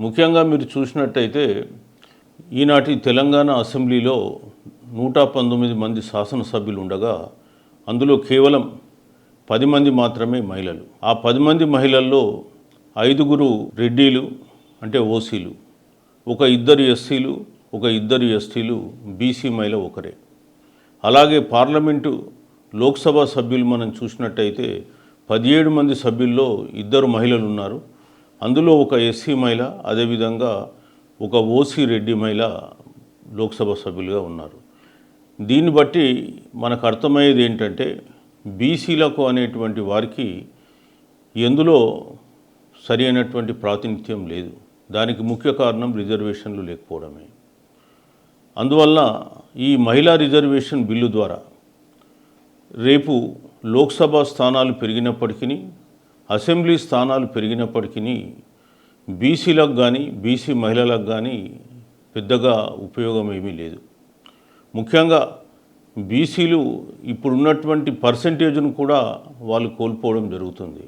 ముఖ్యంగా మీరు చూసినట్టయితే ఈనాటి తెలంగాణ అసెంబ్లీలో 119 మంది శాసనసభ్యులు ఉండగా అందులో కేవలం 10 మంది మాత్రమే మహిళలు. ఆ 10 మంది మహిళల్లో 5 రెడ్డిలు అంటే ఓసీలు, ఒక 2 ఎస్సీలు, ఒక 2 ఎస్టీలు, బీసీ మహిళ ఒకరే. అలాగే పార్లమెంటు లోక్సభ సభ్యులు మనం చూసినట్టయితే 17 మంది సభ్యుల్లో 2 మహిళలు ఉన్నారు. అందులో ఒక ఎస్సీ మహిళ, అదేవిధంగా ఒక ఓసీ రెడ్డి మహిళ లోక్సభ సభ్యులుగా ఉన్నారు. దీన్ని బట్టి మనకు అర్థమయ్యేది ఏంటంటే బీసీలకు అనేటువంటి వారికి ఎందులో సరి అయినటువంటి ప్రాతినిధ్యం లేదు. దానికి ముఖ్య కారణం రిజర్వేషన్లు లేకపోవడమే. అందువల్ల ఈ మహిళా రిజర్వేషన్ బిల్లు ద్వారా రేపు లోక్సభ స్థానాలు పెరిగినప్పటికీ, అసెంబ్లీ స్థానాలు పెరిగినప్పటికీ బీసీలకు కానీ బీసీ మహిళలకు కానీ పెద్దగా ఉపయోగం ఏమీ లేదు. ముఖ్యంగా బీసీలు ఇప్పుడున్నటువంటి పర్సంటేజ్ను కూడా వాళ్ళు కోల్పోవడం జరుగుతుంది.